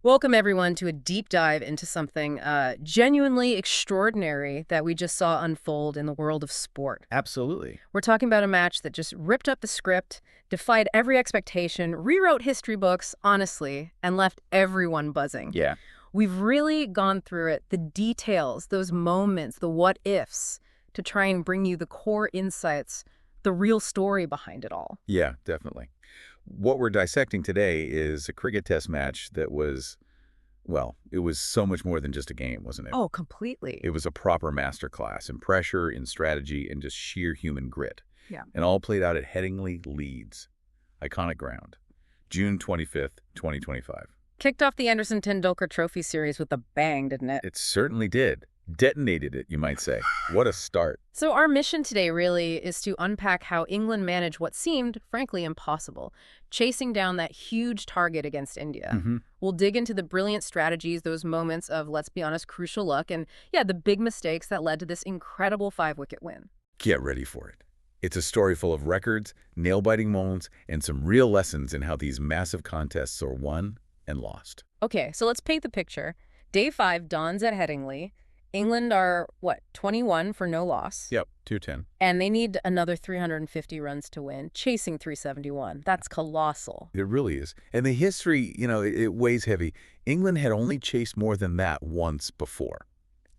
Welcome, everyone, to a deep dive into something genuinely extraordinary that we just saw unfold in the world of sport. Absolutely. We're talking about a match that just ripped up the script, defied every expectation, rewrote history books, honestly, and left everyone buzzing. Yeah. We've really gone through it, the details, those moments, the what-ifs, to try and bring you the core insights, the real story behind it all. Yeah, definitely. What we're dissecting today is a cricket test match that was, well, it was so much more than just a game, wasn't it? Oh, completely. It was a proper masterclass in pressure, in strategy, and just sheer human grit. Yeah. And all played out at Headingley, Leeds. Iconic ground. June 25th, 2025. Kicked off the Anderson Tendulkar Trophy series with a bang, didn't it? It certainly did. Detonated it, you might say. What a start. So our mission today really is to unpack how England managed what seemed, frankly, impossible, chasing down that huge target against India. We'll dig into the brilliant strategies, those moments of, let's be honest, crucial luck, and yeah, the big mistakes that led to this incredible 5-wicket win. Get ready for it. It's a story full of records, nail-biting moments, and some real lessons in how these massive contests are won and lost. Okay, so let's paint the picture. Day 5 dawns at Headingley. England are, 21 for no loss? Yep, 210. And they need another 350 runs to win, chasing 371. That's colossal. It really is. And the history, it weighs heavy. England had only chased more than that once before.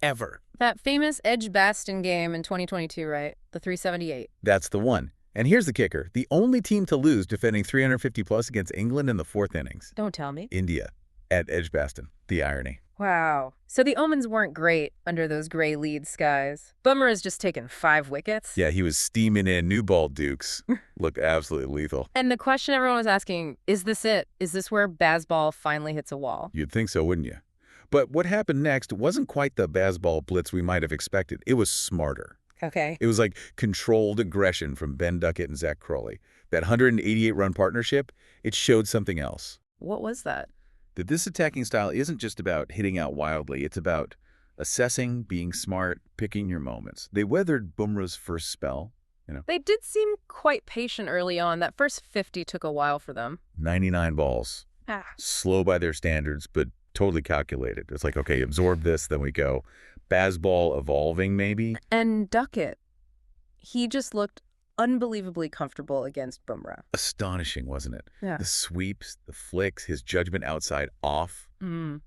Ever. That famous Edgbaston game in 2022, right? The 378. That's the one. And here's the kicker. The only team to lose defending 350-plus against England in the fourth innings. Don't tell me. India at Edgbaston. The irony. Wow. So the omens weren't great under those gray Leeds skies. Bummer has just taken 5 wickets. Yeah, he was steaming in. New ball dukes. Looked absolutely lethal. And the question everyone was asking, is this it? Is this where Bazball finally hits a wall? You'd think so, wouldn't you? But what happened next wasn't quite the Bazball blitz we might have expected. It was smarter. Okay. It was like controlled aggression from Ben Duckett and Zach Crawley. That 188-run partnership, it showed something else. What was that? That this attacking style isn't just about hitting out wildly. It's about assessing, being smart, picking your moments. They weathered Bumrah's first spell. They did seem quite patient early on. That first 50 took a while for them. 99 balls. Slow by their standards, but totally calculated. It's like, okay, absorb this, then we go. Bazball evolving, maybe? And Duckett, he just looked unbelievably comfortable against Bumrah. Astonishing, wasn't it? Yeah. The sweeps, the flicks, his judgment outside off.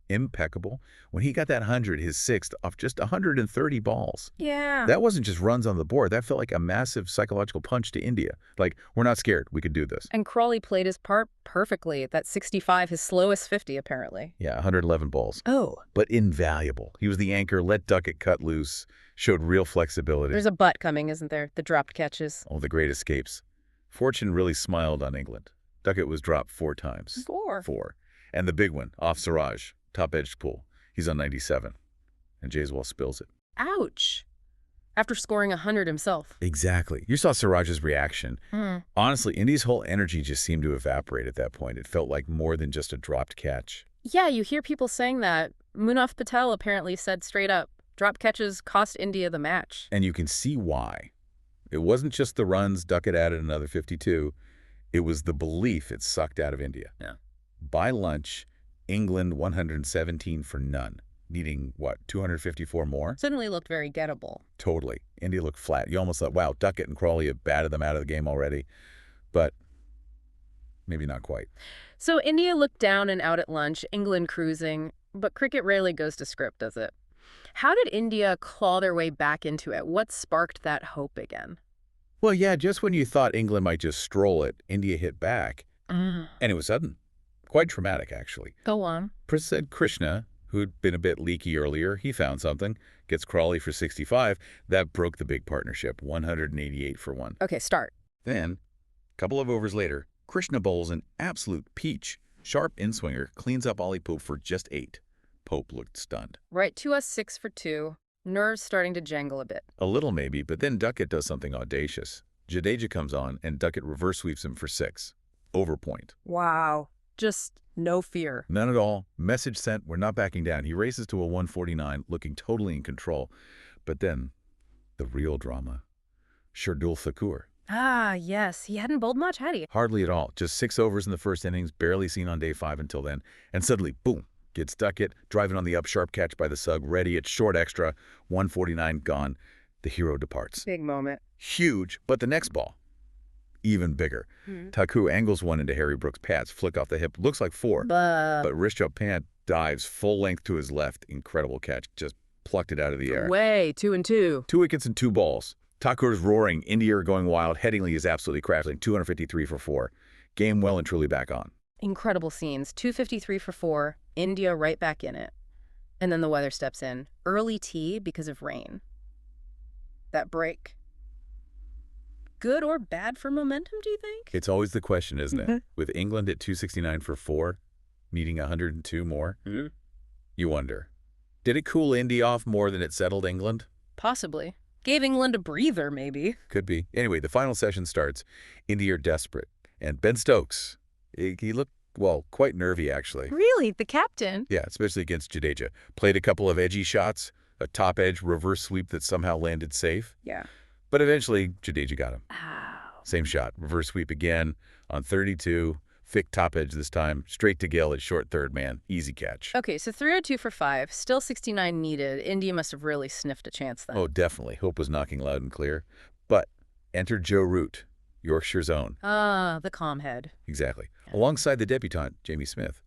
Impeccable. When he got that 100, his sixth, off just 130 balls. Yeah. That wasn't just runs on the board. That felt like a massive psychological punch to India. Like, we're not scared. We could do this. And Crawley played his part perfectly. That 65, his slowest 50, apparently. Yeah, 111 balls. Oh. But invaluable. He was the anchor, let Duckett cut loose, showed real flexibility. There's a but coming, isn't there? The dropped catches. Oh, the great escapes. Fortune really smiled on England. Duckett was dropped 4 times. 4. 4. And the big one, off Siraj, top-edged pull. He's on 97. And Jaiswal spills it. Ouch. After scoring 100 himself. Exactly. You saw Siraj's reaction. Honestly, India's whole energy just seemed to evaporate at that point. It felt like more than just a dropped catch. Yeah, you hear people saying that. Munaf Patel apparently said straight up, drop catches cost India the match. And you can see why. It wasn't just the runs. Duckett added another 52. It was the belief it sucked out of India. Yeah. By lunch, England 117 for none, needing, 254 more? Suddenly looked very gettable. Totally. India looked flat. You almost thought, wow, Duckett and Crawley have batted them out of the game already. But maybe not quite. So India looked down and out at lunch, England cruising, but cricket rarely goes to script, does it? How did India claw their way back into it? What sparked that hope again? Well, yeah, just when you thought England might just stroll it, India hit back. And it was sudden. Quite traumatic, actually. Go on. Prasad Krishna, who'd been a bit leaky earlier, he found something, gets Crawley for 65. That broke the big partnership, 188 for 1. Okay, start. Then, a couple of overs later, Krishna bowls an absolute peach. Sharp in-swinger, cleans up Ollie Pope for just 8. Pope looked stunned. Right to us 6 for 2. Nerves starting to jangle a bit. A little maybe, but then Duckett does something audacious. Jadeja comes on, and Duckett reverse sweeps him for 6. Over point. Wow. Just no fear. None at all. Message sent, we're not backing down. He races to a 149, looking totally in control. But then, the real drama. Shardul Thakur. Ah, yes. He hadn't bowled much, had he? Hardly at all. Just 6 overs in the first innings, barely seen on day 5 until then. And suddenly, boom, Gets Duckett, driving on the up sharp catch by the Sugg, ready at short extra, 149 gone. The hero departs. Big moment. Huge, but the next ball, even bigger. Taku angles one into Harry Brooks' pads, flick off the hip, looks like 4. But Rishabh Pant dives full length to his left. Incredible catch, just plucked it out of the air. Way, 2 and 2. 2 wickets and 2 balls. Takur's roaring, India are going wild, Headingley is absolutely crashing, 253 for 4. Game well and truly back on. Incredible scenes, 253 for 4, India right back in it. And then the weather steps in. Early tea because of rain. That break. Good or bad for momentum, do you think? It's always the question, isn't it? With England at 269 for 4, needing 102 more, you wonder. Did it cool India off more than it settled England? Possibly. Gave England a breather, maybe. Could be. Anyway, the final session starts. India are desperate. And Ben Stokes, he looked, well, quite nervy, actually. Really? The captain? Yeah, especially against Jadeja. Played a couple of edgy shots, a top-edge reverse sweep that somehow landed safe. Yeah. But eventually, Jadeja got him. Ow. Same shot, reverse sweep again on 32. Thick top edge this time, straight to Gill at short third man. Easy catch. Okay, so 302 for 5, still 69 needed. India must have really sniffed a chance then. Oh, definitely. Hope was knocking loud and clear. But enter Joe Root, Yorkshire's own. Ah, the calm head. Exactly. Yeah. Alongside the debutante, Jamie Smith.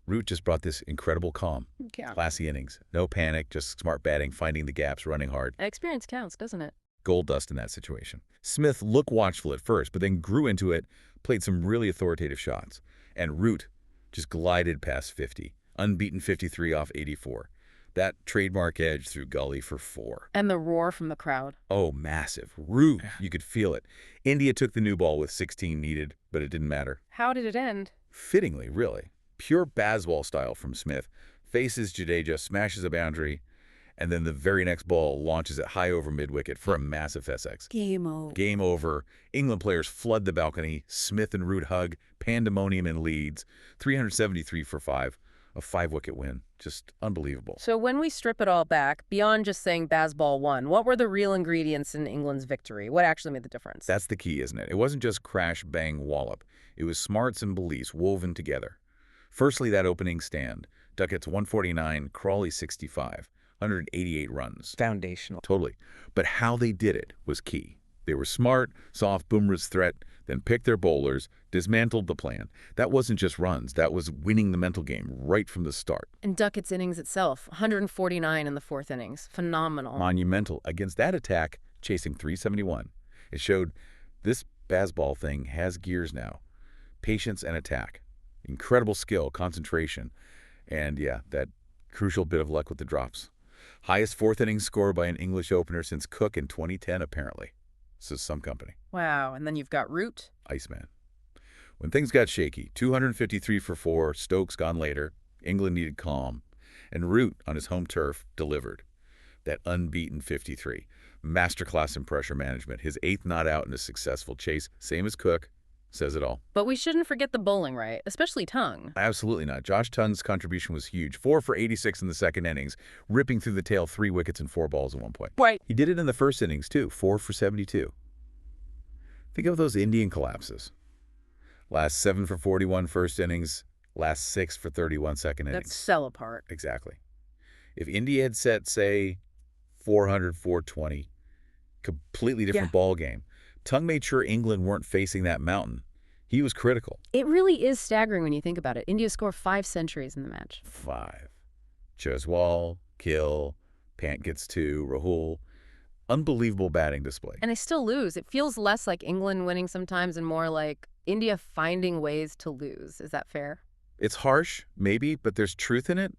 Root just brought this incredible calm. Yeah. Classy innings. No panic, just smart batting, finding the gaps, running hard. Experience counts, doesn't it? Gold dust in that situation. Smith looked watchful at first, but then grew into it, played some really authoritative shots. And Root just glided past 50. Unbeaten 53 off 84. That trademark edge through gully for 4. And the roar from the crowd. Oh, massive. Root. You could feel it. India took the new ball with 16 needed, but it didn't matter. How did it end? Fittingly, really. Pure Bazball style from Smith. Faces Jadeja, smashes a boundary, and then the very next ball launches it high over mid-wicket for a massive SX. Game over. Game over. England players flood the balcony. Smith and Root hug. Pandemonium in leads. 373 for 5. A 5-wicket win. Just unbelievable. So when we strip it all back, beyond just saying Bazball won, what were the real ingredients in England's victory? What actually made the difference? That's the key, isn't it? It wasn't just crash, bang, wallop. It was smarts and beliefs woven together. Firstly, that opening stand. Duckett's 149, Crawley's 65. 188 runs. Foundational. Totally. But how they did it was key. They were smart, saw off Bumrah's threat, then picked their bowlers, dismantled the plan. That wasn't just runs. That was winning the mental game right from the start. And Duckett's innings itself, 149 in the 4th innings. Phenomenal. Monumental. Against that attack, chasing 371. It showed this Bazball thing has gears now. Patience and attack. Incredible skill, concentration, and yeah, that crucial bit of luck with the drops. Highest 4th innings score by an English opener since Cook in 2010, apparently. This is some company. Wow, and then you've got Root. Iceman. When things got shaky, 253 for 4, Stokes gone later, England needed calm, and Root on his home turf delivered. That unbeaten 53. Masterclass in pressure management. His 8th not out in a successful chase, same as Cook. Says it all. But we shouldn't forget the bowling, right? Especially Tongue. Absolutely not. Josh Tongue's contribution was huge. 4 for 86 in the 2nd innings, ripping through the tail 3 wickets and 4 balls at one point. Right. He did it in the 1st innings, too. 4 for 72. Think of those Indian collapses. Last 7 for 41 1st innings, last 6 for 31 2nd innings. That's sell apart. Exactly. If India had set, say, 400, 420, completely different ball game. Tongue made sure England weren't facing that mountain. He was critical. It really is staggering when you think about it. India scored 5 centuries in the match. 5. Cheswal, Gill, Pant gets 2, Rahul. Unbelievable batting display. And they still lose. It feels less like England winning sometimes and more like India finding ways to lose. Is that fair? It's harsh, maybe, but there's truth in it.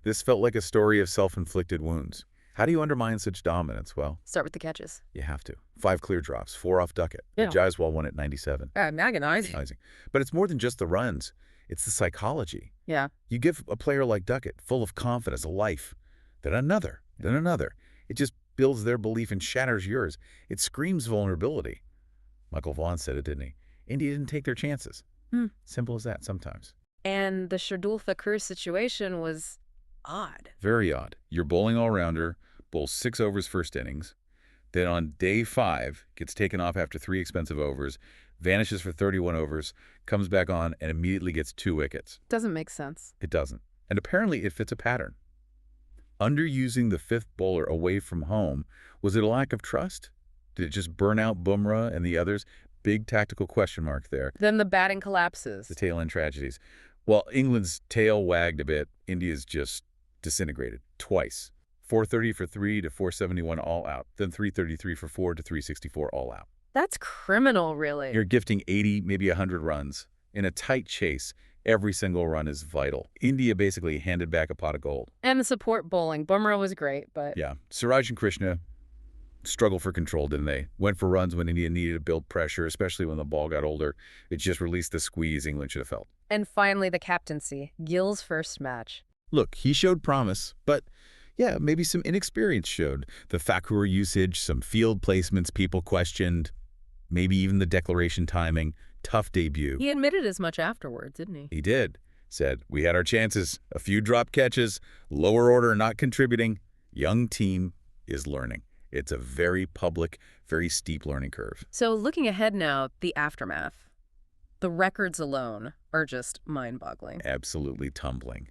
This felt like a story of self-inflicted wounds. How do you undermine such dominance? Well, start with the catches. You have to. 5 clear drops, 4 off Duckett. Yeah. Jaiswal won at 97. Agonizing. But it's more than just the runs. It's the psychology. Yeah. You give a player like Duckett, full of confidence, a life, then another. It just builds their belief and shatters yours. It screams vulnerability. Michael Vaughan said it, didn't he? India didn't take their chances. Simple as that sometimes. And the Shardul Thakur situation was odd. Very odd. You're bowling all-rounder, bowls 6 overs 1st innings, then on day 5 gets taken off after 3 expensive overs, vanishes for 31 overs, comes back on, and immediately gets 2 wickets. Doesn't make sense. It doesn't. And apparently it fits a pattern. Underusing the fifth bowler away from home, was it a lack of trust? Did it just burn out Bumrah and the others? Big tactical question mark there. Then the batting collapses. The tail-end tragedies. Well, England's tail wagged a bit. India's just disintegrated twice. 430 for 3 to 471 all out. Then 333 for 4 to 364 all out. That's criminal, really. You're gifting 80, maybe 100 runs. In a tight chase, every single run is vital. India basically handed back a pot of gold. And the support bowling. Bumrah was great, but... Yeah. Siraj and Krishna struggled for control, didn't they? Went for runs when India needed to build pressure, especially when the ball got older. It just released the squeeze England should have felt. And finally, the captaincy. Gill's first match. Look, he showed promise, but yeah, maybe some inexperience showed. The Thakur usage, some field placements people questioned, maybe even the declaration timing. Tough debut. He admitted as much afterwards, didn't he? He did. Said, we had our chances. A few drop catches, lower order not contributing. Young team is learning. It's a very public, very steep learning curve. So looking ahead now, the aftermath. The records alone are just mind-boggling. Absolutely tumbling.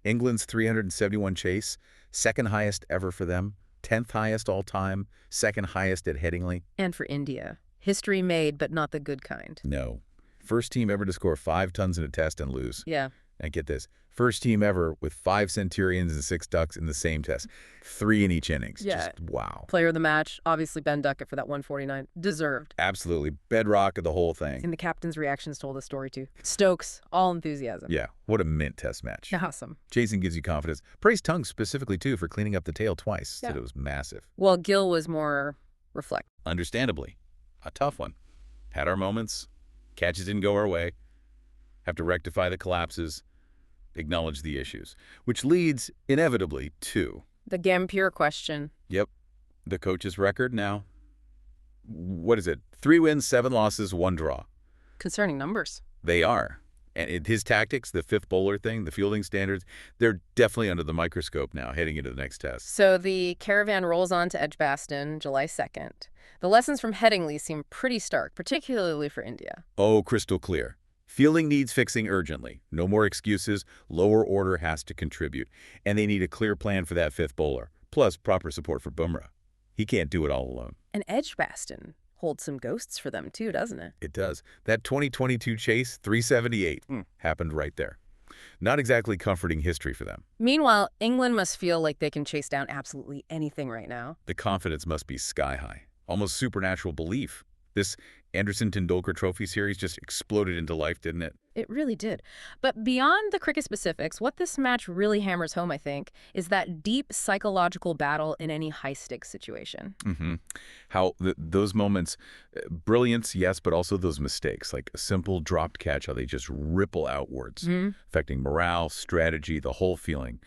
England's 371 chase, second highest ever for them, 10th highest all time, second highest at Headingley. And for India. History made, but not the good kind. No. First team ever to score 5 tons in a test and lose. Yeah. And get this. First team ever with 5 Centurions and 6 Ducks in the same test. 3 in each innings. Yeah. Just wow. Player of the match, obviously Ben Duckett for that 149. Deserved. Absolutely. Bedrock of the whole thing. And the captain's reactions told the story too. Stokes, all enthusiasm. Yeah. What a mint test match. Awesome. Chasing gives you confidence. Praise Tongue specifically, too, for cleaning up the tail twice. Yeah. Said it was massive. Well, Gill was more reflect. Understandably. A tough one. Had our moments. Catches didn't go our way. Have to rectify the collapses. Acknowledge the issues. Which leads, inevitably, to... The Gampier question. Yep. The coach's record now. What is it? 3 wins, 7 losses, 1 draw. Concerning numbers. They are. And his tactics, the fifth bowler thing, the fielding standards, they're definitely under the microscope now, heading into the next test. So the caravan rolls on to Edgbaston, July 2nd. The lessons from Headingley seem pretty stark, particularly for India. Oh, crystal clear. Fielding needs fixing urgently. No more excuses. Lower order has to contribute. And they need a clear plan for that fifth bowler, plus proper support for Bumrah. He can't do it all alone. And Edgbaston holds some ghosts for them too, doesn't it? It does. That 2022 chase, 378, happened right there. Not exactly comforting history for them. Meanwhile, England must feel like they can chase down absolutely anything right now. The confidence must be sky high. Almost supernatural belief. This Anderson Tendulkar Trophy series just exploded into life, didn't it? It really did. But beyond the cricket specifics, what this match really hammers home, I think, is that deep psychological battle in any high-stakes situation. How those moments, brilliance, yes, but also those mistakes, like a simple dropped catch, how they just ripple outwards, affecting morale, strategy, the whole feeling.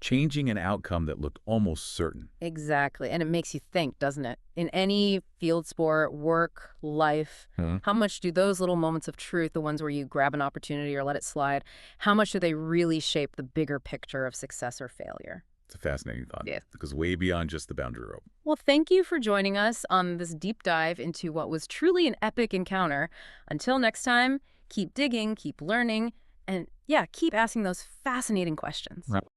Changing an outcome that looked almost certain. Exactly. And it makes you think, doesn't it? In any field sport, work, life, how much do those little moments of truth, the ones where you grab an opportunity or let it slide, how much do they really shape the bigger picture of success or failure? It's a fascinating thought. Yeah. It goes way beyond just the boundary rope. Well, thank you for joining us on this deep dive into what was truly an epic encounter. Until next time, keep digging, keep learning, and yeah, keep asking those fascinating questions. Right.